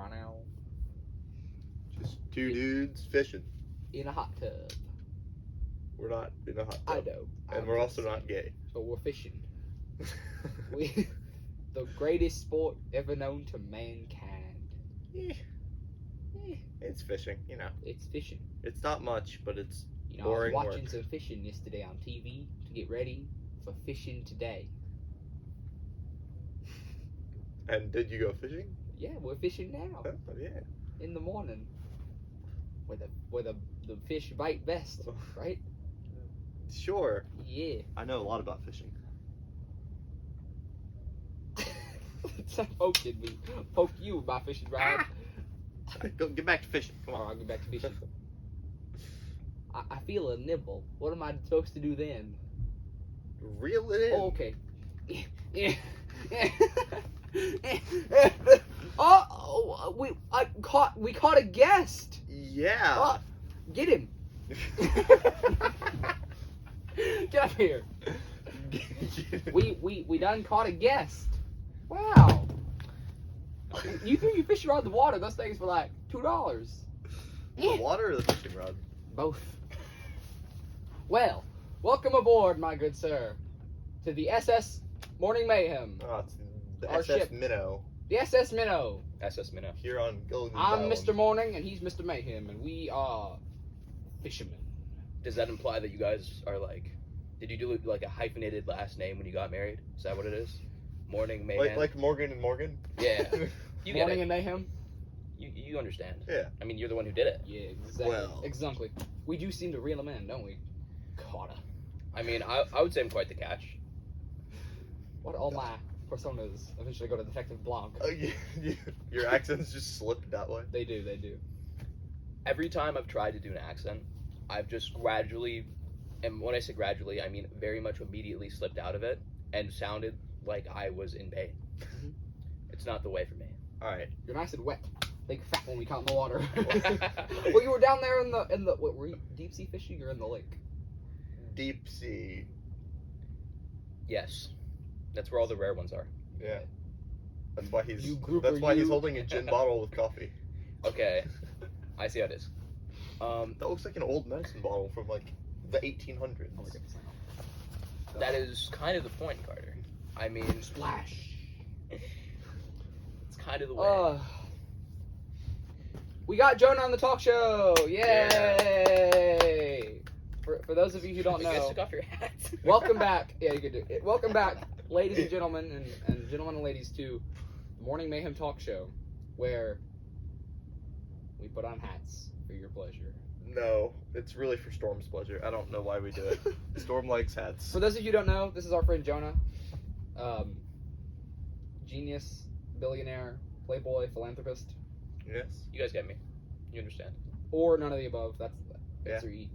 now. Just two dudes fishing. In a hot tub. We're not in a hot tub. I know. And we're also not gay. But we're fishing. The greatest sport ever known to mankind. Yeah. It's fishing, you know. It's fishing. It's not much, but it's I boring was watching work. some fishing yesterday on TV to get ready for fishing today. And did you go fishing? Yeah, we're fishing now. Oh, yeah. In the morning. Where the fish bite best, right? Sure. Yeah. I know a lot about fishing. Stop poking me. Poke you with my fishing rod. Alright, go get back to fishing. Come on. Alright, I'll get back to fishing. I feel a nibble. What am I supposed to do then? Reel it in. Oh, okay. Oh, we caught a guest. Yeah. Oh, get him. Get up here. We done caught a guest. Wow. You threw your fishing rod in the water. Those things for like $2. The water or the fishing rod? Both. Well, welcome aboard, my good sir, to the SS Morning Mayhem. Oh, it's the Our SS ship. Minnow. The SS Minnow. SS Minnow. Here on Gilligan's I'm Island. Mr. Morning, and he's Mr. Mayhem, and we are fishermen. Does that imply that you guys are like? Did you do like a hyphenated last name when you got married? Is that what it is? Morning Mayhem. Like Morgan and Morgan? Yeah. You get Morning it. and Mayhem? You understand. Yeah. I mean, you're the one who did it. Yeah, exactly. Well. Exactly. We do seem to reel them in, don't we? Caught her. I mean, I would say I'm quite the catch. What all my personas eventually go to Detective Blanc. Your accents just slipped that way. They do. Every time I've tried to do an accent, I've just gradually, and when I say gradually, I mean very much immediately slipped out of it and sounded like I was in pain. Mhm. It's not the way for me. Alright. You're nice and wet. Big fat when we caught in the water. Well, you were down there in the what were you deep sea fishing or in the lake? Deep sea. Yes. That's where all the rare ones are. Yeah. That's why he's You he's holding a gin bottle with coffee. Okay. I see how it is. That looks like an old medicine bottle from like the 1800s. Oh my goodness. That is kind of the point, Carter. I mean, Splash. it's kind of the way. We got Jonah on the talk show. Yay! For those of you who don't You guys know, took off your hats. welcome back. Yeah, you could do it. Welcome back, ladies and gentlemen, and gentlemen and ladies, to the Morning Mayhem Talk Show, where we put on hats for your pleasure. No, it's really for Storm's pleasure. I don't know why we do it. Storm likes hats. For those of you who don't know, this is our friend Jonah. Genius, billionaire, playboy, philanthropist, Yes. You guys get me. You understand. or none of the above. That's Yeah. answer E.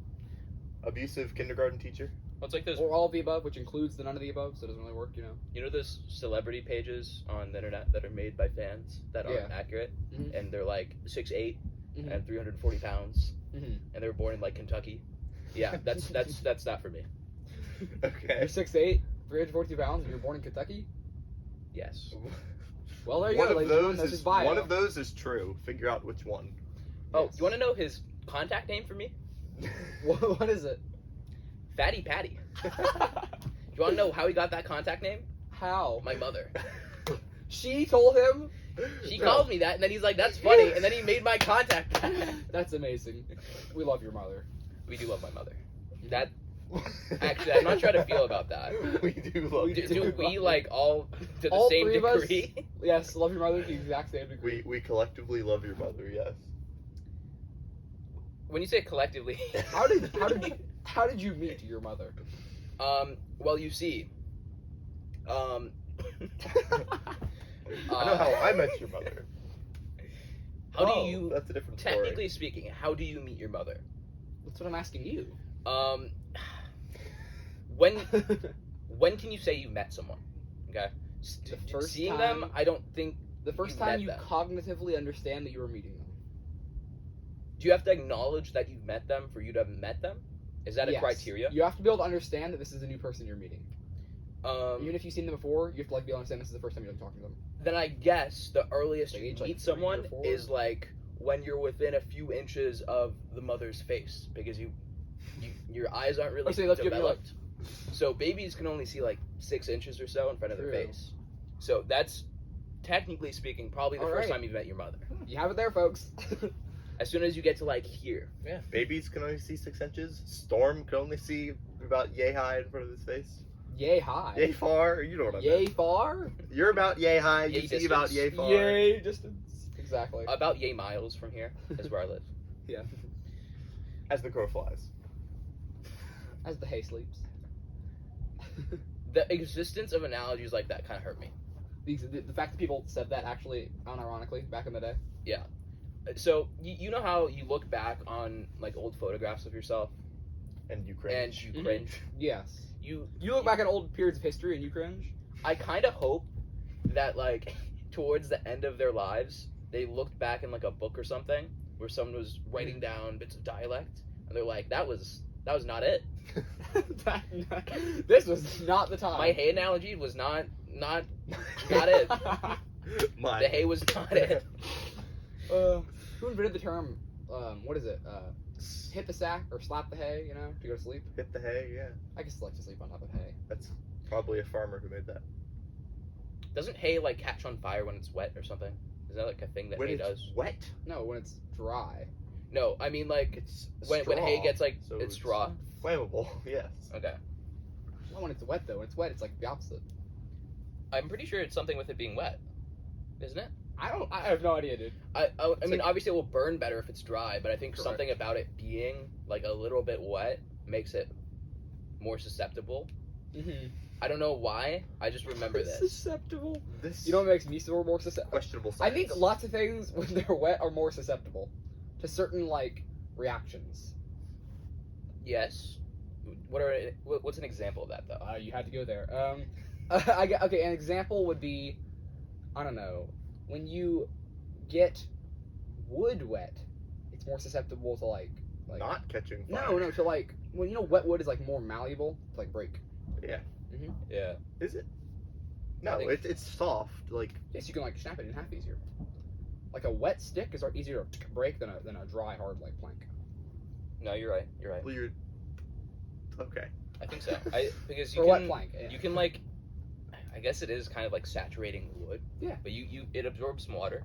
Abusive kindergarten teacher. Well, it's like those, Or all of the above, which includes the none of the above, so it doesn't really work, you know. you know those celebrity pages on the internet that are made by fans that aren't Yeah. accurate? Mhm. And they're like 6'8" Mhm. and 340 pounds, Mhm. and they were born in like Kentucky. Yeah, that's that for me. Okay. You're 6'8", 340 pounds, and you're born in Kentucky? Yes. Well, there you One go. of ladies and gentlemen, those that's is his bio. one of those is true. Figure out which one. Oh, Yes. you want to know his contact name for me? What is it? Fatty Patty. You want to know how he got that contact name? How? My mother. She told him? She called me that, and then he's like, "That's funny," and then he made my contact. That's amazing. We love your mother. We do love my mother. That actually, I'm not sure how to feel about that. We do love We Do, you. do. we like all to the All same three of us? degree? Yes, love your mother to the exact same degree. We collectively love your mother. Yes. When you say collectively, How did you meet your mother? well, you see, I know how I met your mother. How Oh, do you, That's a different story. technically speaking, how do you meet your mother? That's what I'm asking you. When can you say you met someone? Okay, The first seeing time- them, I don't think. The first You time met you them. cognitively understand that you were meeting them. Do you have to acknowledge that you've met them for you to have met them? Is that a Yes. criteria? You have to be able to understand that this is a new person you're meeting. Even if you've seen them before, you have to like be able to understand this is the first time you're like, talking to them. Then I guess the earliest Like you age, like, meet 3 or someone 4? is like when you're within a few inches of the mother's face because your eyes aren't really Oh, so you left you developed. So babies can only see like 6 inches or so in front of their True. face. So that's technically speaking probably the All first right. time you've met your mother. You have it there, folks. As soon as you get to like here. Yeah. Babies can only see 6 inches. Storm can only see about yay high in front of his face. Yay high. Yay far. You know what I mean. Yay far. You're about yay high. You Yay see about distance. yay far. Yay distance. Exactly. About yay miles from here is where I live. Yeah. As the crow flies. As the hay sleeps. The existence of analogies like that kind of hurt me. The fact that people said that actually, unironically, back in the day. So you know how you look back on like old photographs of yourself And you cringe. and you Mhm. cringe. Yes. You look back at old periods of history and you cringe. I kind of hope that like towards the end of their lives they looked back in like a book or something where someone was writing down bits of dialect and they're like that was not it. This was not the time. My hay analogy was not it. Mine. The hay was not it. Who invented the term? What is it? Hit the sack or slap the hay? You know, to go to sleep. Hit the hay, yeah. I just like to sleep on top of hay. That's probably a farmer who made that. Doesn't hay like catch on fire when it's wet or something? Is that like a thing that When hay it's does? wet, No, when it's dry. No, I mean like it's when hay straw, gets like so it's straw. Flammable, yes. Okay. Well, when it's wet though, when it's wet, it's like the opposite. I'm pretty sure it's something with it being wet, isn't it? I have no idea, dude. I mean, like- obviously it will burn better if it's dry, but I think Correct. something about it being like a little bit wet makes it more susceptible. Mm-hmm. I don't know why. I just remember this. Susceptible. This You know what makes me so more susceptible? questionable I science. think lots of things when they're wet are more susceptible to certain like reactions. Yes. What's an example of that though? You had to go there. Okay, an example would be, I don't know, when you get wood wet, it's more susceptible to like not catching fire. no, to like when you know wet wood is like more malleable to like break. Yeah. Yeah. Is it? I No, think- it's soft. Like Yes, you can like snap it in half easier. Like a wet stick is easier to break than a dry hard like plank. No, you're right. You're right. well, you're okay. I think so. Because Or you wet can plank. Yeah. you can like, I guess it is kind of like saturating wood. Yeah. But it absorbs some water.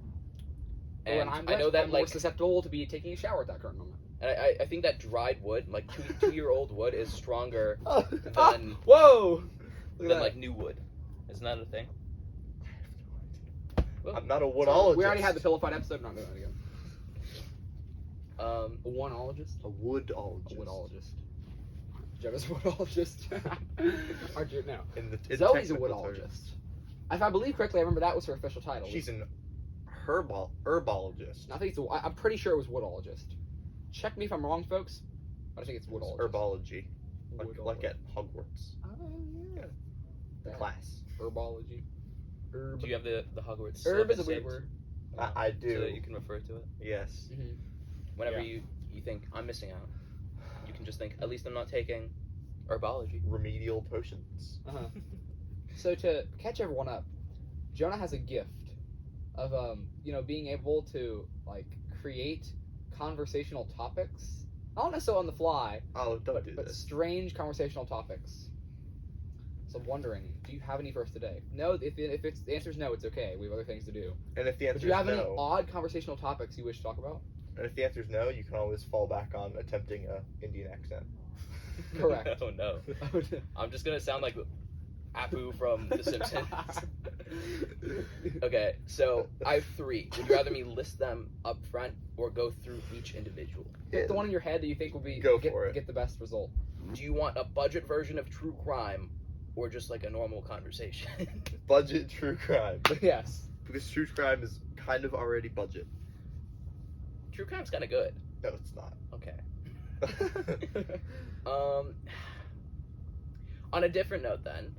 But And when I'm I wet, know that I'm more like, susceptible to be taking a shower at that current moment. and I think that dried wood, like 2-year-old wood, is stronger Oh, Then- whoa! Look at than that. like new wood. Isn't that a thing? I'm not a So, woodologist. we already had the pillow fight episode. I'm not doing that again. Um, A oneologist. a woodologist. A woodologist. Jonah's a woodologist. Aren't you? No. In Zoe's a technical woodologist. terms. If I believe correctly, I remember that was her official title. She's an herbologist. I think I'm pretty sure it was woodologist. Check me if I'm wrong, folks. But I think it's woodologist. Herbology, like Woodologist. at Hogwarts, Oh yeah. the That- class. Herbology. Herb. do you have the Hogwarts? Herb is syllabus a weird saved? word. I do. So that you can refer to it Yes. whenever Yeah. you think I'm missing out. You can just think at least I'm not taking herbology. Remedial potions. So to catch everyone up, Jonah has a gift of being able to like create conversational topics. Not necessarily on the fly, Oh, don't do but this. strange conversational topics. So I'm wondering, do you have any for us today? No, if it's the answer is no, it's okay. We have other things to do. And if the But answer do you is have any no, odd conversational topics you wish to talk about? and if the answer is no, you can always fall back on attempting a Indian accent. Correct. Oh no. I'm just gonna sound like Apu from The Simpsons. Okay, so I have 3. Would you rather me list them up front or go through each individual? Pick the one in your head that you think will be Go for it. get the best result. Do you want a budget version of true crime or just like a normal conversation? Budget true crime. Yes. Because true crime is kind of already budget. True crime's kind of good. No, it's not. Okay. On a different note then,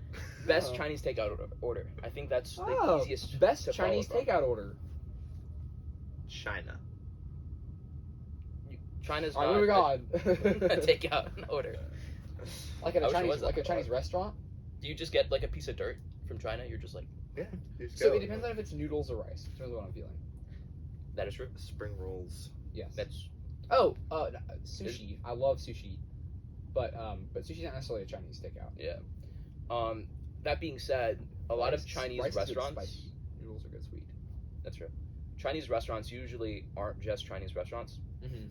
best Oh. Chinese takeout order. I think that's the Oh, easiest. best to follow Chinese from. takeout order. China. China's All right, not moving on. a takeout order. Like at I a wish it Chinese, was like a that Chinese hard. restaurant. Do you just get like a piece of dirt from China? You're just like, Yeah. You just So go. it depends on if it's noodles or rice. Depends on what I'm feeling. that is true. Spring rolls. Yes. That's Oh, sushi. I love sushi, but sushi's not necessarily a Chinese takeout. yeah. That being said, a lot of Rice- Chinese rice is good restaurants. spicy. Noodles are good sweet. That's true. Chinese restaurants usually aren't just Chinese restaurants. Mm-hmm.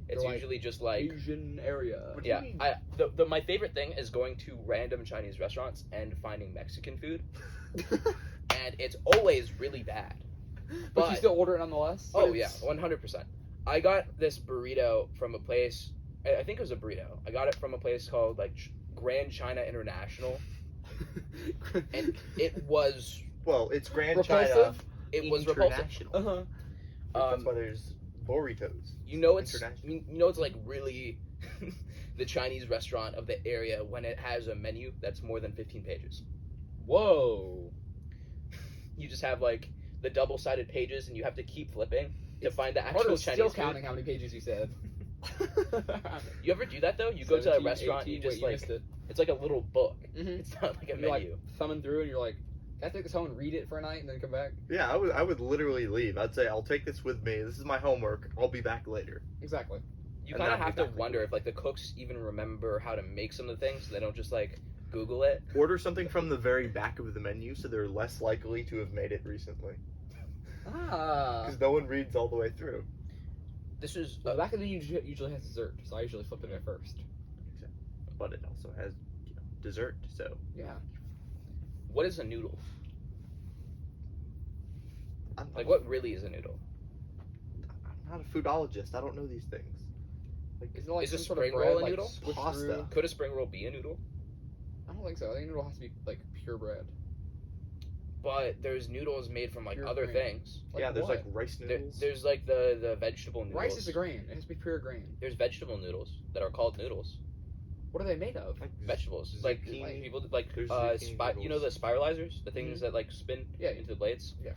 It's They're like usually just like Asian area. What do you yeah. mean? My favorite thing is going to random Chinese restaurants and finding Mexican food, and it's always really bad. But you still order it nonetheless. Oh yeah, 100%. I got this burrito from a place. I think it was a burrito. I got it from a place called like Grand China International, and it was Well, it's Grand Repulsive? China. it was repulsive. International. Uh-huh. That's why there's burritos. You know it's International. it's like really the Chinese restaurant of the area when it has a menu that's more than 15 pages. Whoa. You just have like the double-sided pages, and you have to keep flipping to find the Part actual of Chinese still food. counting how many pages you said. You ever do that though? You go to a 17, restaurant, 18, you just wait, like missed it. it's like a little book. Mm-hmm. It's not like a You're like menu. thumbing through, and you're like, "Can I take this home and read it for a night and then come back?" Yeah, I would literally leave. I'd say, I'll take this with me. This is my homework. I'll be back later. Exactly. You And kind of not have be to back wonder if like the cooks even remember how to make some of the things. So they don't just like Google it. Order something from the very back of the menu so they're less likely to have made it recently. Ah. Because no one reads all the way through. This is Well, the back of the menu usually has dessert, so I usually flip it at first. But it also has dessert, so. Yeah. what is a noodle? I'm What really is a noodle? not a foodologist. I don't know these things. Is it like Is a some sort of spring bread, roll a like, noodle? squished Pasta. through? Could a spring roll be a noodle? I don't think so. I think noodle has to be like pure bread. But there's noodles made from like Pure other grain. things. Like yeah, there's what? like rice There, noodles. there's like the vegetable noodles. Rice is a grain. It has to be pure grain. There's vegetable noodles that are called noodles. What are they made of? like Vegetables. zucchini. Like people like There's zucchini you know the spiralizers, the things that like spin Yeah. into the blades. Yeah.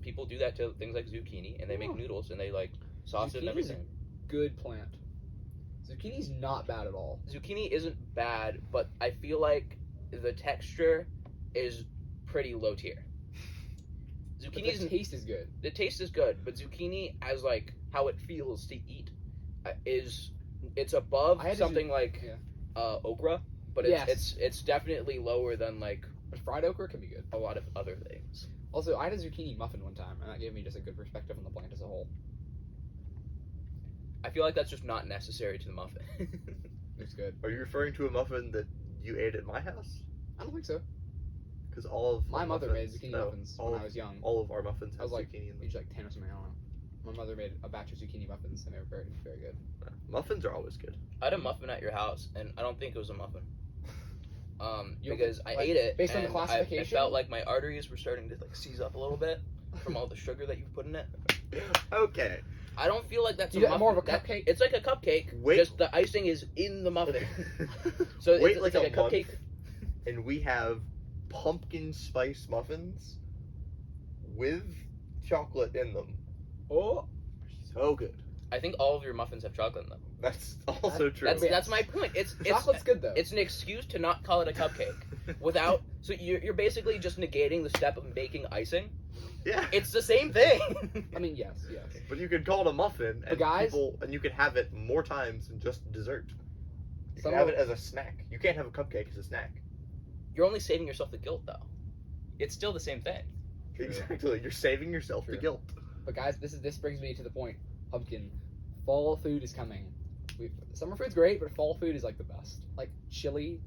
People do that to things like zucchini, and they make Oh. noodles, and they like sauce it and Zucchini's everything. Good plant. Zucchini's not bad at all. Zucchini isn't bad, but I feel like the texture is pretty low tier. But Zucchini's the taste is good. the taste is good, but zucchini as like how it feels to eat it's above I had to something like yeah. okra, but it's Yes. it's definitely lower than like But fried okra can be good. a lot of other things. Also, I had a zucchini muffin one time, and that gave me just a good perspective on the plant as a whole. I feel like that's just not necessary to the muffin. It's good. Are you referring to a muffin that you ate at my house? I don't think so. Because all of My our mother muffins, made zucchini no, muffins all when of, I was young. all of our muffins I have was like zucchini in them. age like 10 or something. I don't know. My mother made a batch of zucchini muffins, and they were very, very good. Muffins are always good. I had a muffin at your house, and I don't think it was a muffin. You don't Because think- I like, ate it, based on the and classification? I felt like my arteries were starting to like seize up a little bit from all the sugar that you've put in it. Okay. I don't feel like that's a You got muffin. more of a That- cupcake? It's like a cupcake. Wait. Just the icing is in the muffin. So Wait it's like like a a cupcake. and we have pumpkin spice muffins with chocolate in them. Oh, So good. I think all of your muffins have chocolate in them. That's also true. That's my point. It's chocolate's good though. it's an excuse to not call it a cupcake without. So you're basically just negating the step of making icing. Yeah. It's the same thing. I mean, yes. But you could call it a muffin, and guys- and you could have it more times than just dessert. You Some can have of- it as a snack. You can't have a cupcake as a snack. You're only saving yourself the guilt, though. It's still the same thing. True. Exactly. You're saving yourself the True. guilt. But guys, this brings me to the point. Pumpkin, fall food is coming. Summer food's great, but fall food is like the best. Like chili.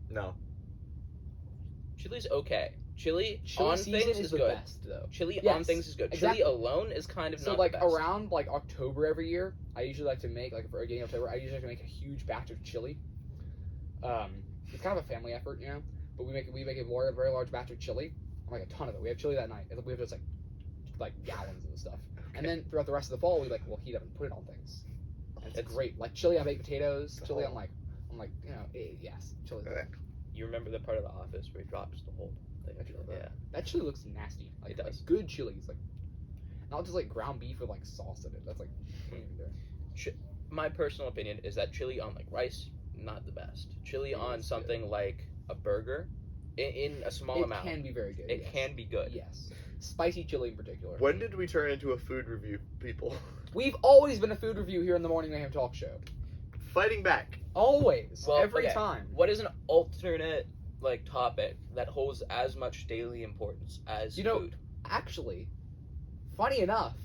No. Chili's okay. Chili Chili on season things is is the good. best though. Chili on Yes, things is good. exactly. Chili alone is kind of So not like the best. around like October every year, I usually like to make like for beginning of October, I usually like to make a huge batch of chili. It's kind of a family effort, you know. But we make a very large batch of chili, like a ton of it. We have chili that night. And we have just like gallons and stuff. And then throughout the rest of the fall, we'll heat up and put it on things. And it's great. Like chili on baked potatoes, chili on like you know, yes, chili. Okay. You remember the part of the office where he drops the whole thing? I feel Yeah. That chili looks nasty. Like, It does. Like good chili. It's like not just like ground beef with like sauce in it. That's like can't even do it. My personal opinion is that chili on like rice, not the best. Chili It on is something like a burger in a small It amount. can be very good. It yes. can be good. Yes. Spicy chili in particular. When did we turn into a food review, people? We've always been a food review here in the Morning Mayhem Talk Show. Fighting back. Always. Well, every okay. time. What is an alternate like topic that holds as much daily importance as food? Actually, funny enough,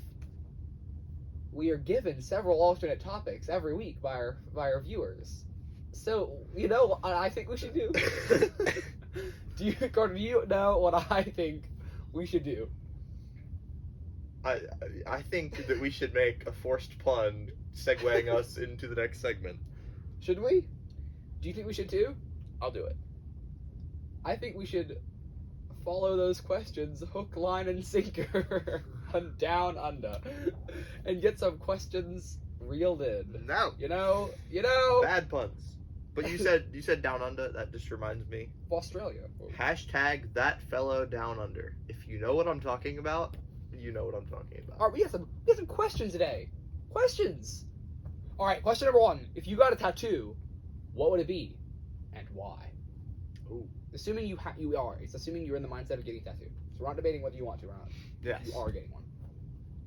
we are given several alternate topics every week by our viewers. So, you know what I think we should do? Gordon, do you know what I think we should do? I think that we should make a forced pun segueing us into the next segment. Should we? Do you think we should too? I'll do it. I think we should follow those questions hook, line, and sinker and down under and get some questions reeled in. No. You know. Bad puns. But you said down under. That just reminds me. Australia. Hashtag that fellow down under. If you know what I'm talking about, you know what I'm talking about. All right, we have some questions today. Questions. All right, question number 1. If you got a tattoo, what would it be, and why? Ooh. Assuming you are. It's assuming you're in the mindset of getting a tattoo. So we're not debating whether you want to or not. Yes. You are getting one.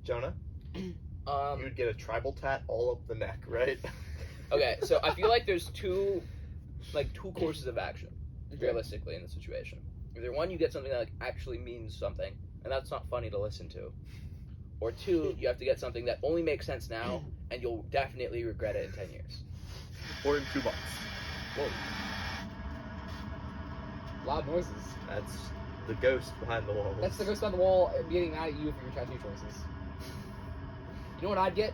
Jonah, you would get a tribal tat all up the neck, right? Okay, so I feel like there's two courses of action, realistically, in the situation. Either one, you get something that like actually means something, and that's not funny to listen to. Or 2, you have to get something that only makes sense now, and you'll definitely regret it in 10 years. Or in 2 months. Whoa. Loud noises. That's the ghost behind the wall. That's the ghost on the wall getting mad at you for your tattoo choices. You know what I'd get?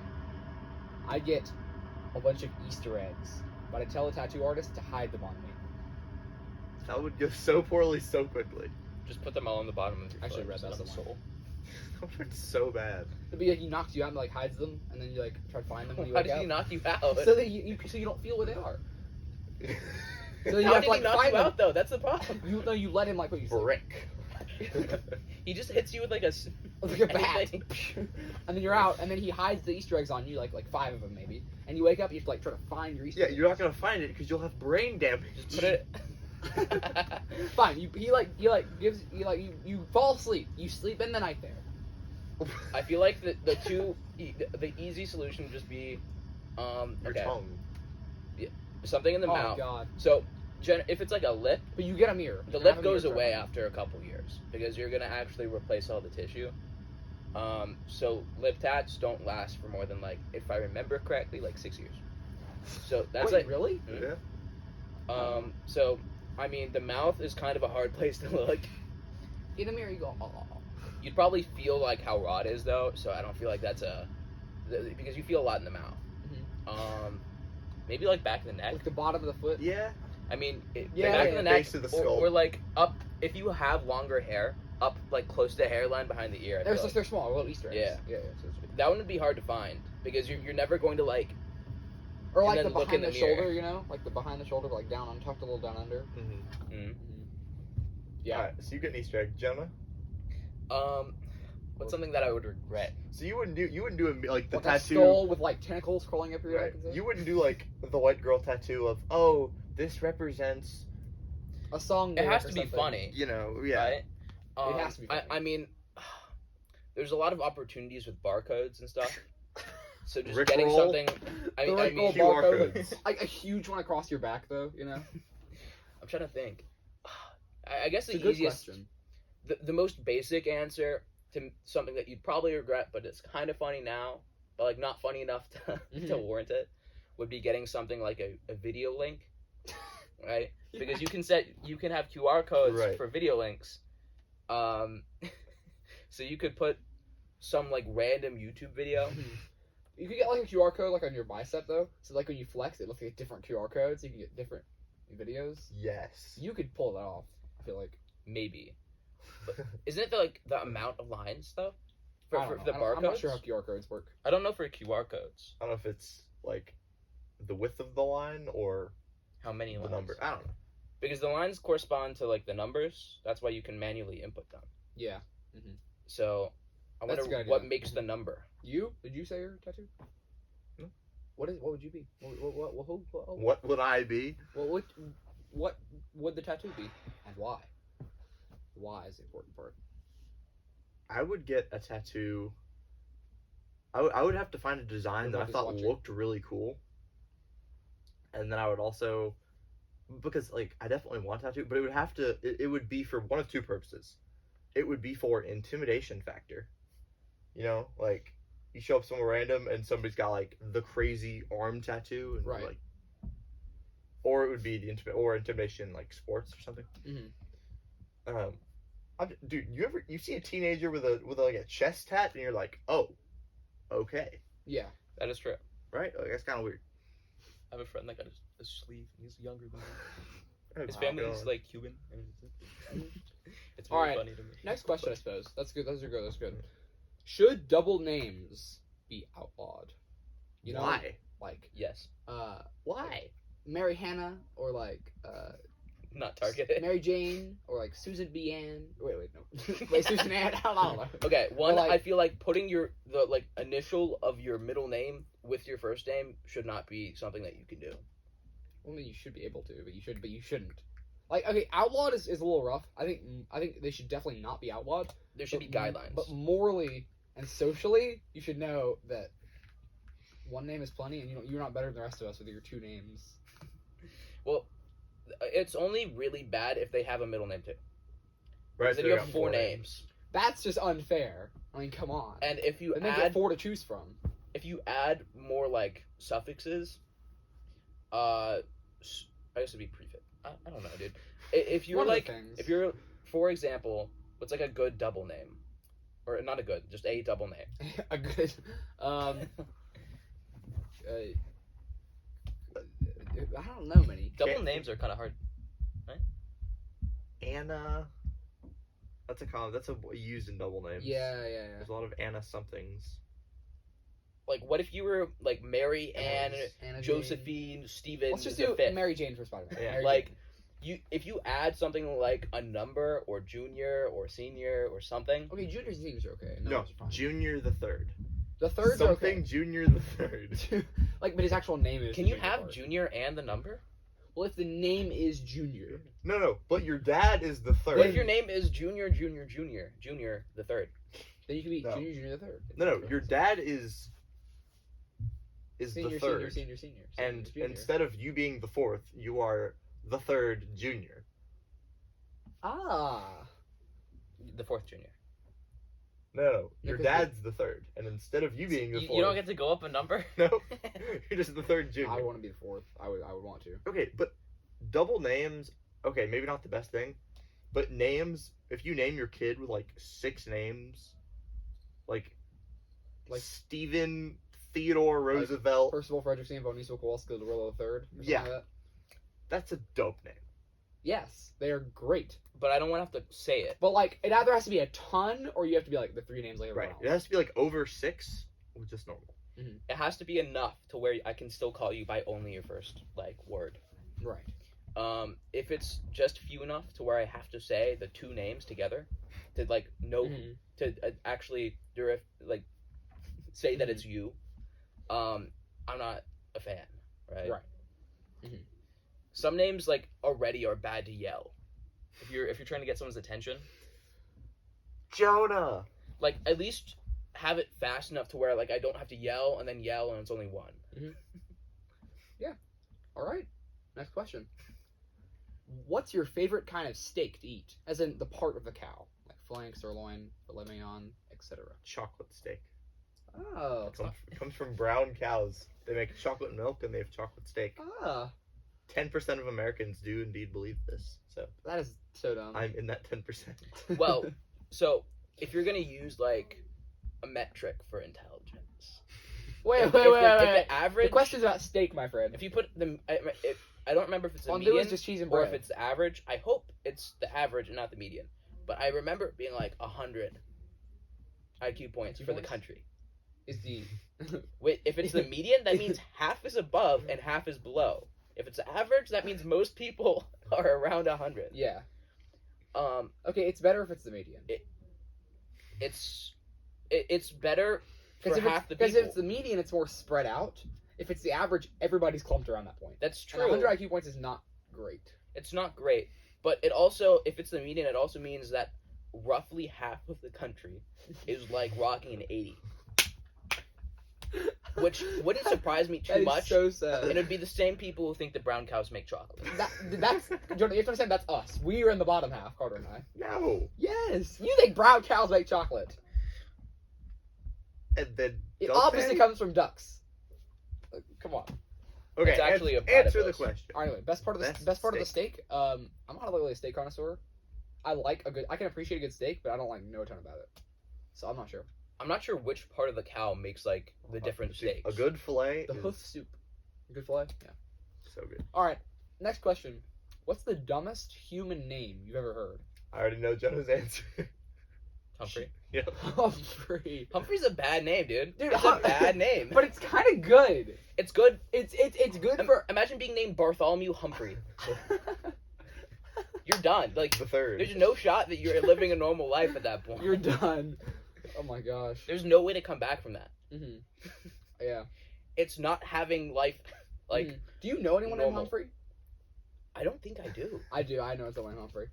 I'd get a bunch of Easter eggs. But I'd tell the tattoo artist to hide them on me. That would go so poorly so quickly. Just put them all on the bottom of your Actually, foot, read that not the somewhere. sole. That would be so bad. It'd be like he knocks you out and like hides them, and then you like try to find them when you How wake did up. he knock you out? So that you don't feel where they are. So you How have did to like he knock find you them. out though? That's the problem. You let him like what you say. Brick. He just hits you with like a Like a bat. anything. And then you're out, and then he hides the Easter eggs on you, like 5 of them maybe. And you wake up, you have to like try to find your Easter Yeah, eggs. you're not gonna find it because you'll have brain damage. Just put it. Fine. You fall asleep. You sleep in the night there. I feel like the easy solution would just be Your okay, tongue. something in the Oh mouth. God. So if it's like a lip, But you get a mirror. the You lip have a goes mirror away forever. after a couple years because you're gonna actually replace all the tissue. So lip tats don't last for more than like, if I remember correctly, like 6 years. So that's Wait, like really? Yeah. So I mean the mouth is kind of a hard place to look. In the mirror, you go. Oh. You'd probably feel like how raw it is though, so I don't feel like that's because you feel a lot in the mouth. Mhm. Maybe like back of the neck. Like the bottom of the foot. Yeah. I mean, Yeah, back yeah, of the yeah. neck, Base of the skull. or like up. If you have longer hair, up like close to the hairline behind the ear. I feel like They're small, little Easter eggs. Yeah. Yeah. So it's- that one would be hard to find because you're never going to like. or And like then the look in behind the the mirror. shoulder, you know, like the behind the shoulder, like down, tucked a little down under. Mm-hmm. Yeah. Alright, so you get an Easter egg, Jonah. What's something that I would regret? So you wouldn't do a, like the Like a tattoo. skull with like tentacles crawling up your Right. neck. And stuff. You wouldn't do like the white girl tattoo of, oh, this represents, A song. It lyric has or to be something. funny, you know, yeah. right? It has to be funny. I mean, there's a lot of opportunities with barcodes and stuff. So just Rick getting roll. something. I The mean, Rick QR barcode, codes. like a huge one across your back, though. You know. I'm trying to think. I guess It's a the good easiest, question. the most basic answer to something that you'd probably regret, but it's kind of funny now, but like not funny enough to Mhm. warrant it, would be getting something like a video link, right? Yeah. Because you can have QR codes Right. for video links, so you could put some like random YouTube video. You could get like a QR code like on your bicep though, so like when you flex, it looks like a different QR code, so you can get different videos. Yes. You could pull that off. I feel like. Maybe, but isn't it the amount of lines though for I don't know. the barcodes? I'm not sure how QR codes work. I don't know for QR codes I don't know if it's like the width of the line or how many the lines. number. I don't know. Because the lines correspond to like the numbers. That's why you can manually input them. Yeah. So I That's a wonder good what idea. makes the number. You? Did you say your tattoo? No. What would you be? What would I be? What would the tattoo be, and why? why is the important part. I would get a tattoo. I would have to find a design that I thought looked really cool. And then I would also, because like I definitely want a tattoo, but it would be for one of two purposes. It would be for intimidation factor. You know, like you show up somewhere random and somebody's got like the crazy arm tattoo, and Right. like, or it would be the intimidation like sports or something. Dude, you see a teenager with like a chest tat, and you're like, oh, okay, Yeah. That is true. right? Like that's kind of weird. I have a friend that got a sleeve, and he's younger than me. His Wow. family is like Cuban, and it's All very right. funny to me. Next question, I suppose. That's good. Those are good. That's good. Should double names be outlawed? You know, Why? like Yes. Why? Mary Hannah, or like Not targeted. Mary Jane, or like Susan B. Ann. Wait, no. Wait, Susan Ann. I don't know. Okay, one, like- I feel like putting the like initial of your middle name with your first name should not be something that you can do. Well, I mean, you should be able to, but you shouldn't. Like, okay, outlawed is a little rough. I think they should definitely not be outlawed. There should be guidelines. But morally and socially, you should know that one name is plenty, and you're not better than the rest of us with your two names. Well, it's only really bad if they have a middle name too. Right. Then so you they have got four names. That's just unfair. I mean, come on. And if you And then add get four to choose from. if you add more like suffixes, I guess it'd be prefix. I don't know, dude. If you're One of the like, things. if you're, for example, what's like a good double name, or not a good, just a double name. A good, I don't know many. Double names are kind of hard. Anna. That's a used in double names. Yeah. There's a lot of Anna somethings. Like, what if you were like Mary Ann, Anna Jane. Josephine, Stephen? Let's just the do fifth. Mary Jane for Spider-Man. Yeah. Mary Like, Jane. if you add something like a number or junior or senior or something, Okay, juniors and seniors are okay. No, Numbers are fine. Junior the third. The thirds Something are okay. Junior the third. Like, but his actual name is. can the you junior have part. junior and the number? Well, if the name is Junior, No, but your dad is the third. What if your name is Junior the third? then you can be No. Junior the third. No, your dad is Senior, the third. senior. And Junior. instead of you being the fourth, you are the third junior. Ah. The fourth junior. No, your because dad's the third, and instead of you being the fourth, You don't get to go up a number. no, you're just the third I junior. want to be the fourth. I would want to. Okay, but double names. Okay, maybe not the best thing, but names. If you name your kid with like 6 names, like Stephen Theodore Roosevelt, Percival Frederickson, von Niesel, Kowalski, Lorilla the third. or something Yeah. like that. that's a dope name. Yes, they are great. But I don't want to have to say it. But like, it either has to be a ton, or you have to be like the 3 names like Right. everyone It else. has to be like over 6, or just normal. It has to be enough to where I can still call you by only your first like word. Right. If it's just few enough to where I have to say the 2 names together to like know to actually say that it's you, I'm not a fan, right? Right. Some names like already are bad to yell. If you're trying to get someone's attention, Jonah. like at least have it fast enough to where like I don't have to yell and it's only one. All right. Next question. What's your favorite kind of steak to eat? As in the part of the cow, like flank, sirloin, filet mignon, etc. Chocolate steak. Oh. Comes from brown cows. They make chocolate milk and they have chocolate steak. 10% of Americans do indeed believe this. So That is so dumb. I'm in that 10%. Well, so if you're gonna use like a metric for intelligence, wait. if the average, The question's about steak, my friend. if you put the, I don't remember if it's the Fondue median is just cheese and or bread. if it's the average. I hope it's the average and not the median. But I remember it being like 100 IQ points for the points? country. Is the Wait, if it's the median, that means half is above and half is below. If it's average, that means most people are around 100. yeah. Um, Okay, it's better if it's the median. it's better for half the Because people. if it's the median, it's more spread out. If it's the average, everybody's clumped around that point. That's And true. 100 IQ points is not great. It's not great, But it also, if it's the median, it also means that roughly half of the country is like rocking an 80. Which wouldn't surprise me too much. So sad. And it'd be the same people who think that brown cows make chocolate. That's Jonah, you have to understand, that's us. We are in the bottom half, Carter and I. No. Yes, you think brown cows make chocolate? And then It don't obviously they? comes from ducks. Come on. Okay, It's actually a answer the platypus. question. All right, anyway, best part of the steak. I'm not really a steak connoisseur. I can appreciate a good steak, but I don't know a ton about it. So I'm not sure. I'm not sure which part of the cow makes like the different steaks. A good fillet. The hoof soup. Good fillet? Yeah. So good. All right, next question. What's the dumbest human name you've ever heard? I already know Jonah's answer. Humphrey. Yeah. Humphrey. Humphrey's a bad name, dude. Dude, It's a bad name. But it's kind of good. It's good. It's good for. Imagine being named Bartholomew Humphrey. You're done. Like, The third. there's no shot that you're living a normal life at that point. You're done. Oh my gosh. There's no way to come back from that. Mm-hmm. Yeah. It's not having life. Like, do you know anyone named normal. Humphrey? I don't think I do. I do. I know someone named Humphrey.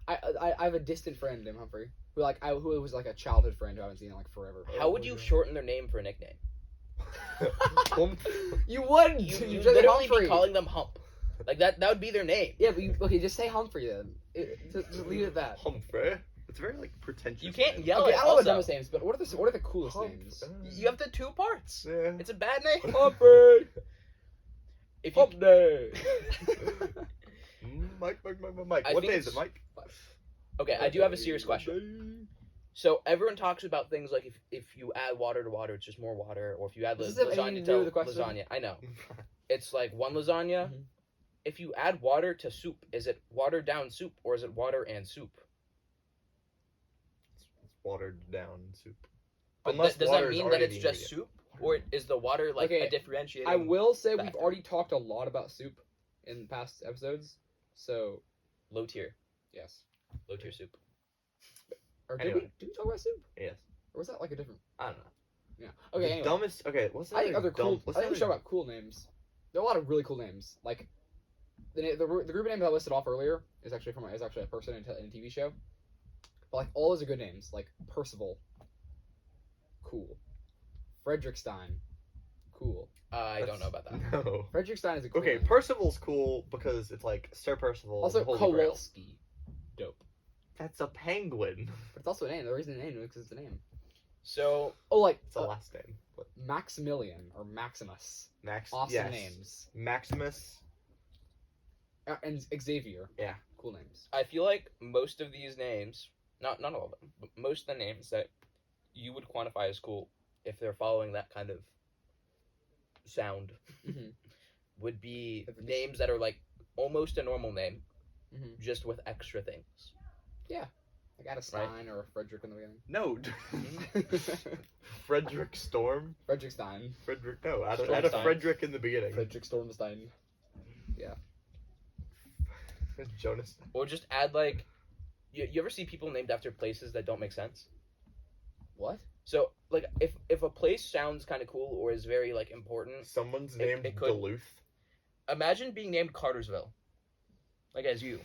I have a distant friend named Humphrey who was like a childhood friend who I haven't seen in like forever. How would you shorten their name for a nickname? You wouldn't. You You'd literally Humphrey. be calling them Hump. Like that would be their name. Yeah, but just say Humphrey then. Just leave it at that. Humphrey. It's very like pretentious. You can't name. yell Okay, it I don't know the also. dumbest names, but what are the coolest names? You have the two parts. Yeah. It's a bad name. Humphrey. If you, Hump day. Mike. I What think day is it's- it, Mike? okay, I do have a serious question. So everyone talks about things like if you add water to water, it's just more water, or if you add Does this have anything lasagna to do with to the question? lasagna. I know. It's like one lasagna. Mhm. If you add water to soup, is it watered down soup or is it water and soup? It's watered down soup. But Unless does water that is mean already that it's the just soup, or is the water like Okay, a differentiating? I will say we've factor. already talked a lot about soup in past episodes, so Low tier yes. soup. Or did Anyway. we talk about soup? Yes. Or was that like a different? I don't know. Yeah. Okay. The Anyway. dumbest. Okay, what's the I think other dumb? cool. What's I think we should the talk about cool names. There are a lot of really cool names. Like the group of names I listed off earlier is actually a person in a TV show. But like all those are good names. Like Percival. Cool. Frederickstein. Cool. I don't know about that. No. Frederickstein is a cool Okay, name. Percival's cool because it's like Sir Percival. Also and the Holy Grail. Kowalski. Dope. That's a penguin. But it's also a name. The reason the name is because it's a name. So Oh, like It's a last name. But Maximilian or Maximus. Max. Awesome yes. names. Maximus. And Xavier. Yeah. Cool names. I feel like most of these names, not all of them, but most of the names that you would quantify as cool, if they're following that kind of sound, Mm-hmm. would be Definition. names that are like almost a normal name, Mm-hmm. just with extra things. Like add a Stein or a Frederick in the beginning. No. Frederick Storm. Frederickstein. Frederick. No. Add a Stormstein. Frederick in the beginning. Frederick Stormstein. Jonas. Or just add like, you ever see people named after places that don't make sense? What? So like if a place sounds kind of cool or is very like important, Someone's It- named it could- Duluth. imagine being named Cartersville, like as you.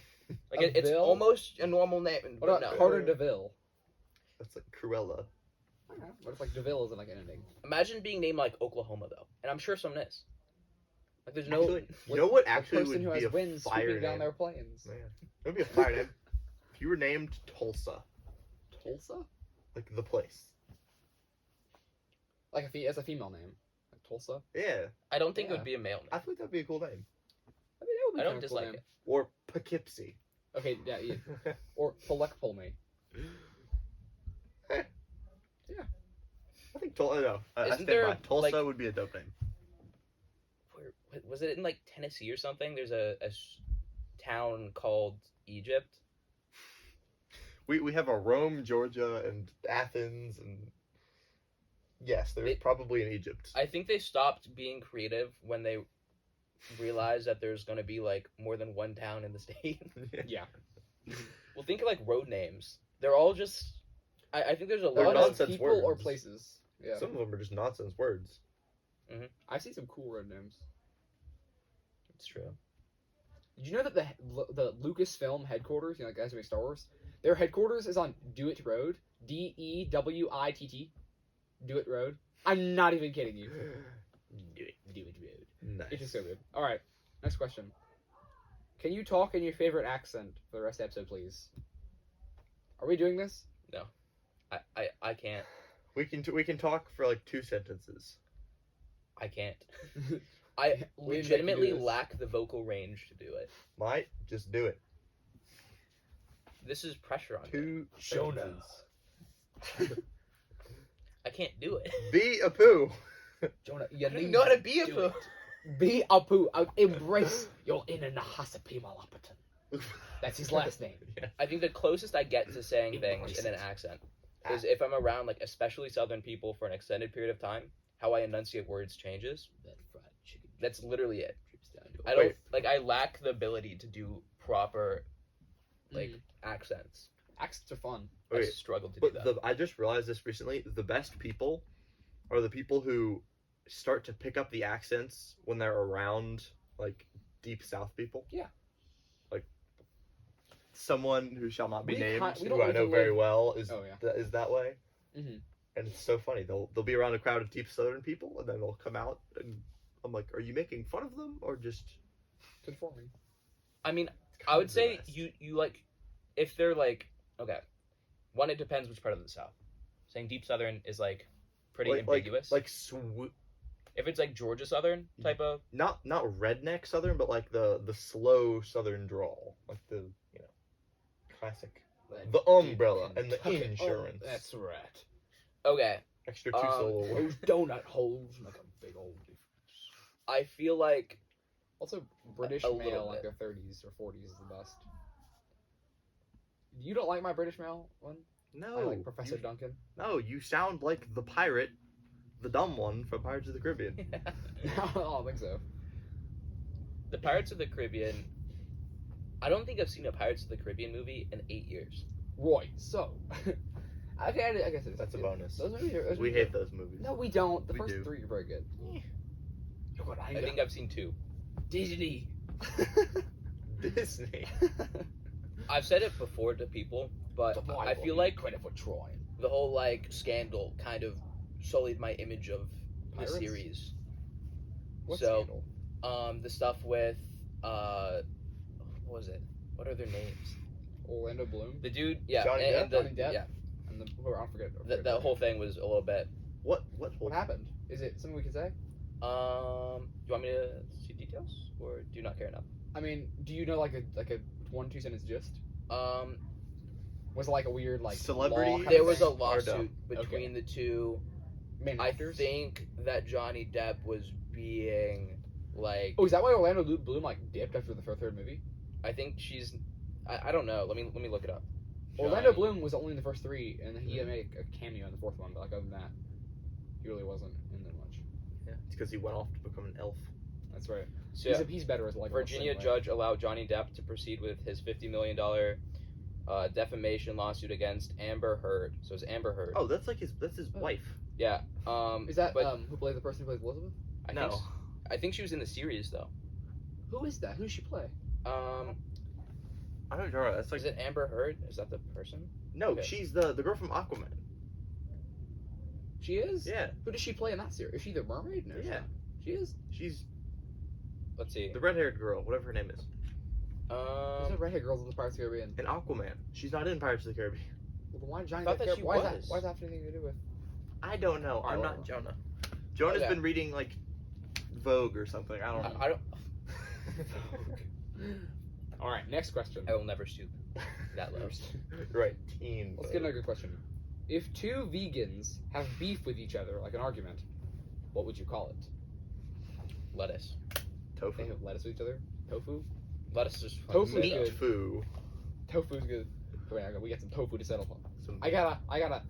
Like A it's Ville? almost a normal name. What But about no. Carter DeVille? That's like Cruella. I don't know. What if like DeVille isn't like anything? Imagine being named like Oklahoma though, and I'm sure someone is. Like there's no. Actually, you know what A actually person who would be has a winds fire sweeping down name? their planes. Man, it would be a fire name. If you were named Tulsa, Tulsa? like the place. Like as a female name. Like Tulsa? Yeah, I don't think it Yeah. would be a male name. I think that'd be a cool name. I mean, that would be I don't kinda cool dislike name. it. Or Poughkeepsie. Okay, yeah. Or Polekpolme. I think Tulsa. No, I Isn't stand there, by. Tulsa like- would be a dope name. Where, was it in like Tennessee or something? There's a town called Egypt. We have a Rome, Georgia, and Athens, and yes, there's They- probably in Egypt. I think they stopped being creative when they realized that there's gonna be like more than one town in the state. Yeah. Well, think of like road names. They're all just. I think there's a They're lot of nonsense people or words. places. Yeah. Some of them are just nonsense words. I've seen some cool road names. It's true. Did you know that the Lucasfilm headquarters, you know, guys who make Star Wars, their headquarters is on Dewitt Road, DEWITT, Dewitt Road. I'm not even kidding you. Dewitt Road. Nice. It's just so good. All right, next question. Can you talk in your favorite accent for the rest of the episode, please? Are we doing this? I can't. We can talk for like 2 sentences. I can't. I legitimately lack the vocal range to do it. Might just do it. This is pressure on me. 2 Jonah. sentences. I can't do it. Be a poo. Jonah, you I don't need know how to to be a do poo. it. Be a poo. Embrace your inner Nahasapimalapatan. That's his last name. I think the closest I get to saying things in an accent is if I'm around, like, especially Southern people for an extended period of time, how I enunciate words changes. That fried chicken That's literally it. drips down your I don't, like, I lack the ability to do proper, like, Mhm. accents. Accents are fun. I Wait, struggle to do but that. I just realized this recently. The best people are the people who start to pick up the accents when they're around, like, deep South people. Yeah. Like, someone who shall not be We named, we don't who I know even very live- well, is Oh, yeah. is that way. Mhm. And it's so funny. They'll be around a crowd of deep Southern people, and then they'll come out, and I'm like, are you making fun of them, or just... Conforming. I mean, I would say best? you like, if they're like, okay, one, it depends which part of the South. Saying deep Southern is like pretty ambiguous. Like if it's like Georgia Southern type of, not redneck Southern, but like the slow Southern drawl, like the classic, the umbrella and the insurance. That's right. okay, Extra 2 syllable. Those donut holes make a big old difference. I feel like Also, British A little male, like bit. their 30s or 40s, is the best. You don't like my British male one? No, I like Professor Duncan. No, you sound like the pirate, the dumb one from Pirates of the Caribbean. I don't think so. the Pirates of the Caribbean. I don't think I've seen a Pirates of the Caribbean movie in 8 years. Right, so. Okay, I guess it is. That's a bonus. Those movies are, We hate those movies. No, we don't. The We first do. 3 are very good. I think I've seen 2. Disney. Disney. I've said it before to people, but I feel like credit for trying. the whole like scandal kind of sullied my image of the Pirates? series. What's So, scandal? The stuff with what was it? What are their names? Orlando Bloom. The dude, yeah, Johnny and Depp? the, Johnny Depp? yeah. And I forget. The whole thing was a little bit. What What happened? Is it something we can say? Do you want me to see details, or do you not care enough? I mean, do you know like a 1-2 sentence gist? Um, Was it like a weird like Celebrity? law kind there of was a thing? lawsuit Okay. between the two. main I actors? think that Johnny Depp was being like. Oh, is that why Orlando Bloom like dipped after the third movie? I think she's. I don't know. Let me look it up. Orlando Johnny- Bloom was only in the first 3, and he made a cameo in the 4th one. But like other than that, he really wasn't in there much. Yeah, it's because he went off to become an elf. That's right. So, He's better as like Virginia judge allowed Johnny Depp to proceed with his $50 million defamation lawsuit against Amber Heard. So it's Amber Heard. Oh, that's his wife. Yeah. Is that but who plays the person who plays Elizabeth? I No. think I think she was in the series though. Who is that? Who does she play? I don't know. That's like Is it Amber Heard? Is that the person? no. Okay. She's the girl from Aquaman. She is. Yeah, Who does she play in that series? Is she the mermaid? No, yeah. she is. She's Let's see. the red-haired girl, whatever her name is. There's no redhead girls in the Pirates of the Caribbean. In Aquaman, she's not in Pirates of the Caribbean. Well, then why did Johnny Thought Depp that care? she Why was. does that have anything to do with? I don't know. I'm Alright, not Jonah. Jonah's Okay. been reading like Vogue or something. I don't know. I don't. All right, next question. I will never stoop that low. Right, teen. Let's Vogue. get another good question. If 2 vegans have beef with each other, like an argument, what would you call it? Lettuce. They Tofu. have lettuce with each other. Tofu. Lettuce is Tofu. meat. Good. Fu. Tofu's good. Wait, we got some tofu to settle on. Some- I got a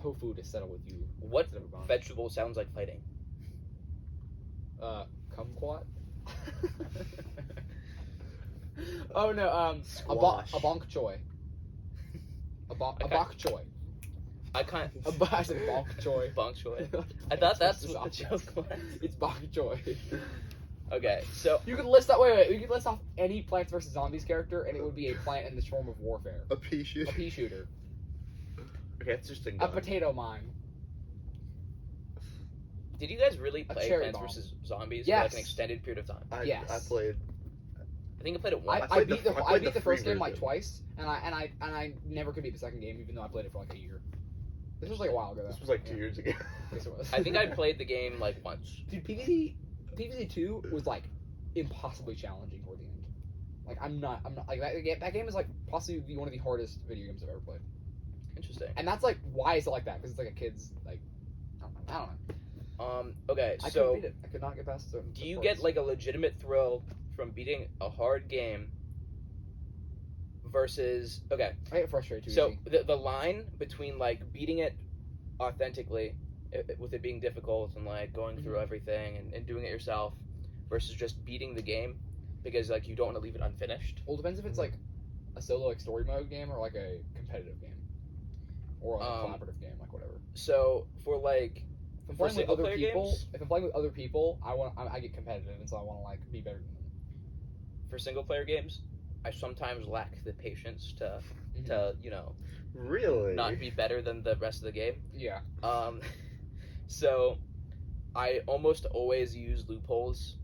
tofu to settle with you. What Instead of a bone. vegetable sounds like fighting? Kumquat. Oh no, Squash. a bonk choy. A Okay. bok choy. I can't. I said bonk choy. Bok choy. I thought that's what the Sausage. joke was. It's bok choy. Okay, so You could list wait. You could list off any Plants vs Zombies character, and it would be a plant in this form of warfare. A pea shooter. A pea shooter. Okay, it's just a A gun. potato mine. did you guys really play cherry Plants bomb. vs Zombies Yes. for like an extended period of time? Yes. I played. I think I played it once. I beat the free first game like version. twice, and I never could beat the second game, even though I played it for like a year. This was like a while ago. This was like 2 Yeah. years ago. Yes, it was. I think I played the game like once. Dude, PvZ 2 was like impossibly challenging toward the end. Like I'm not like that game is like possibly one of the hardest video games I've ever played. Interesting. And that's like why is it like that? Because it's like a kid's like I don't know. Okay, I couldn't so beat it. I could not get past it. do you get like a legitimate thrill from beating a hard game versus okay? I get frustrated too. So easy. the line between like beating it authentically, with it being difficult and like going through Mhm. everything and doing it yourself, versus just beating the game because like you don't want to leave it unfinished. Well, it depends if it's like a solo like story mode game or like a competitive game or like a collaborative game, like whatever. So for like If I'm For playing with other single-player people, games? if I'm playing with other people, I get competitive, and so I want to like be better than them. for single player games, I sometimes lack the patience to you know Really? not be better than the rest of the game. Yeah. So I almost always use loopholes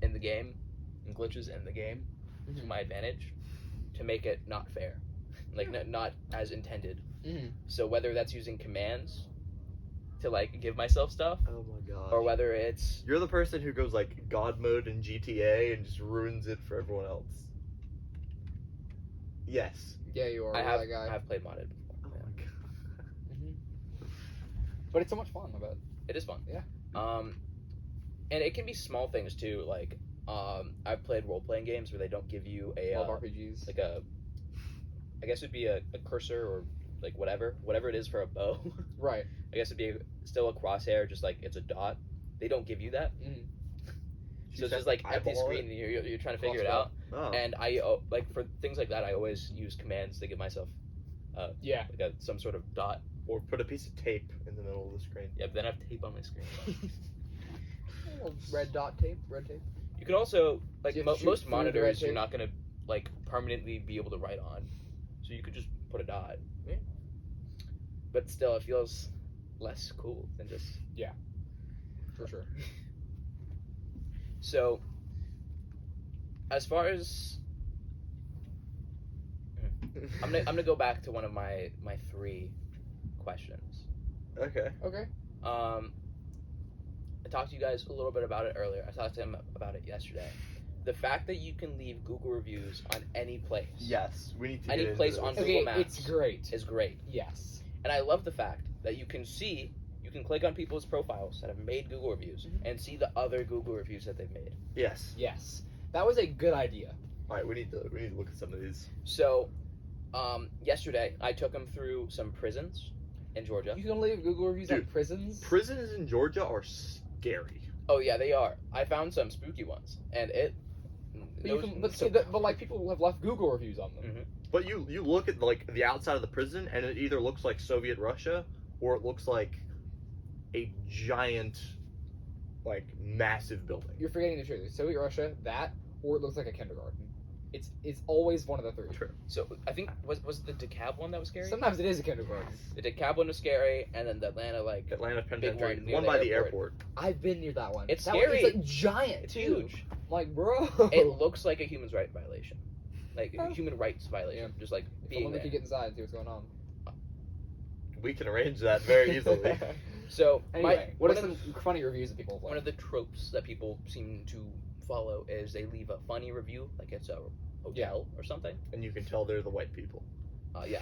in the game and glitches in the game to my advantage to make it not fair, like not as intended. Mm-hmm. So whether that's using commands to like give myself stuff, Oh my god. or whether it's You're the person who goes like God mode in GTA and just ruins it for everyone else. Yes. Yeah, you are. I You're have that guy. played modded before. Oh Yeah. my god. But it's so much fun. I bet. It is fun. Yeah. And it can be small things too. Like, I've played role playing games where they don't give you a Love RPGs. like a, I guess it'd be a cursor or like whatever it is for a bow. Right. I guess it'd be still a crosshair, just like it's a dot. They don't give you that, Mm. so it's just like empty eyeball screen, and you're trying to figure it Crossbow. out. Oh. And I like for things like that, I always use commands to give myself Yeah. like some sort of dot. Or put a piece of tape in the middle of the screen. Yeah, but then I have tape on my screen. Red dot tape. Red tape. You can also like You have to shoot most through the red monitors you're tape? not gonna like permanently be able to write on, so you could just put a dot. Yeah. But still, it feels less cool than just. For sure. So, as far as I'm gonna go back to one of my 3 questions. Okay. Okay. I talked to you guys a little bit about it earlier. I talked to him about it yesterday. The fact that you can leave Google reviews on any place. Yes, we need to Any get place into on this. Google Okay. Maps It's great. is great. Yes. And I love the fact that you can click on people's profiles that have made Google reviews and see the other Google reviews that they've made. Yes. Yes. That was a good idea. All right, we need to look at some of these. So, yesterday I took them through some prisons in Georgia. You can leave Google reviews on Dude, prisons. Prisons in Georgia are scary. Oh yeah, they are. I found some spooky ones, and But like people have left Google reviews on them. But you look at like the outside of the prison, and it either looks like Soviet Russia or it looks like a giant, like massive building. You're forgetting the truth. It's Soviet Russia, that, or it looks like a kindergarten. It's always one of the 3. True. So I think was the DeKalb one that was scary. Sometimes it is a kindergarten. The DeKalb one was scary, and then the Atlanta Atlanta Big Penitentiary, one near one the by the airport. airport. I've been near that one. It's That scary. One, it's like giant. It's too. huge. I'm like, bro. It looks like a human rights violation, like a Oh. human rights violation, just like If being only we there. could get inside and see what's going on. We can arrange that very easily. So Anyway, what are one of some funny reviews that people have one of the tropes that people seem to follow is they leave a funny review, like it's a hotel or something. And you can tell they're the white people. Yeah.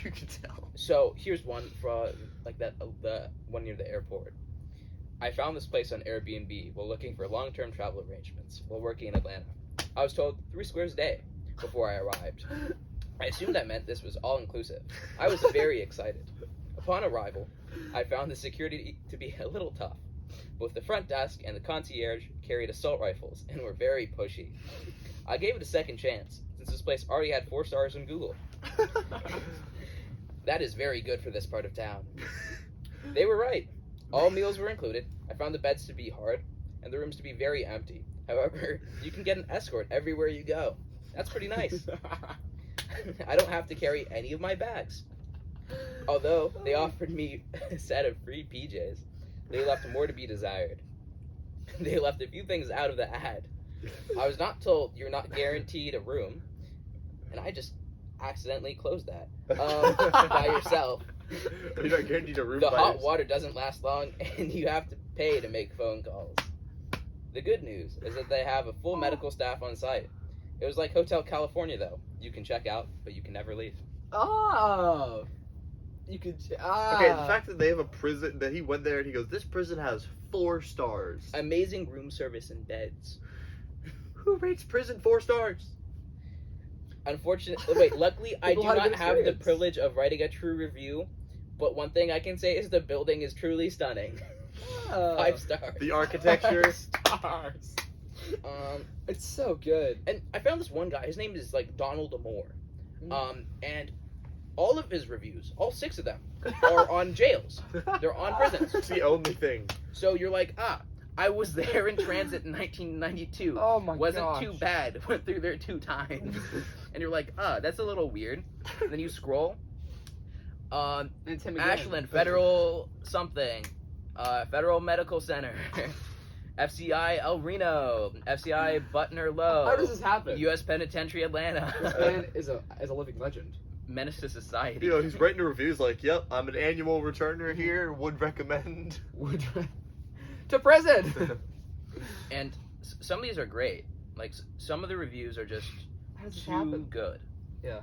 You can tell. So here's one for like that the one near the airport. I found this place on Airbnb while looking for long-term travel arrangements while working in Atlanta. I was told 3 squares a day before I arrived. I assumed that meant this was all-inclusive. I was very excited. Upon arrival, I found the security to be a little tough. Both the front desk and the concierge carried assault rifles and were very pushy. I gave it a second chance, since this place already had 4 stars on Google. That is very good for this part of town. They were right. All meals were included. I found the beds to be hard. and the rooms to be very empty. However, you can get an escort everywhere you go. That's pretty nice. I don't have to carry any of my bags. Although they offered me a set of free PJs, they left more to be desired. They left a few things out of the ad. I was not told you're not guaranteed a room, and I just accidentally closed that by yourself. You're not guaranteed a room. The hot water doesn't last long, and you have to pay to make phone calls. The good news is that they have a full medical staff on site. It was like Hotel California, though. You can check out, but you can never leave. Oh. You could. Okay, the fact that they have a prison, that he went there and he goes, this prison has 4 stars. Amazing room service and beds. Who rates prison 4 stars? Unfortunately, wait, luckily I do People had a not good have the experience. privilege of writing a true review, but one thing I can say is the building is truly stunning. 5 stars. The architecture. Stars. It's so good. And I found this one guy, his name is like Donald Amore. And all of his reviews, all 6 of them, are on jails. They're on prisons. It's the only thing. So you're like, I was there in transit in 1992. Oh my Wasn't gosh. too bad. Went through there 2 times. And you're like, that's a little weird. And then you scroll. And Tim again. Ashland Federal something. Federal Medical Center. FCI El Reno. FCI Butner Low. How does this happen? U.S. Penitentiary Atlanta. This man is a living legend. Menace to society. You know, he's writing reviews like, yep, I'm an annual returner here, would recommend. To prison! And some of these are great. Like, some of the reviews are just How does this too happen? good. Yeah.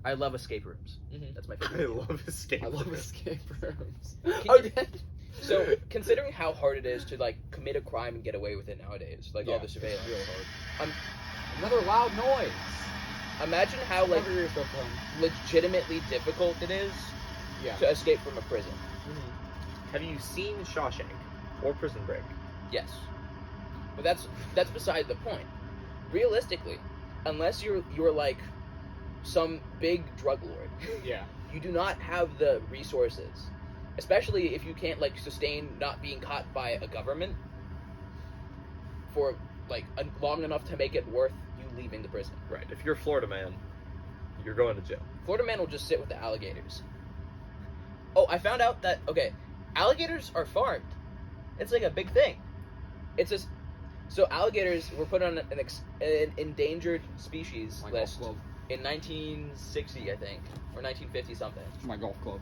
I love escape rooms. That's my I favorite. love escape I love rooms. escape rooms. Can you- So, considering how hard it is to, like, commit a crime and get away with it nowadays, like, all Yeah. the surveillance. Real hard. Another loud noise. Imagine how, like, Cover yourself from. legitimately difficult it is Yeah. to escape from a prison. Have you seen Shawshank or Prison Break? Yes. But that's beside the point. Realistically, unless you're like some big drug lord, Yeah. you do not have the resources. Especially if you can't like sustain not being caught by a government for like long enough to make it worth you leaving the prison. Right. If you're a Florida man, you're going to jail. Florida man will just sit with the alligators. Oh, I found out that alligators are farmed. It's like a big thing. It's just so alligators were put on an endangered species My list golf club. in 1960, I think, or 1950 something. My golf club.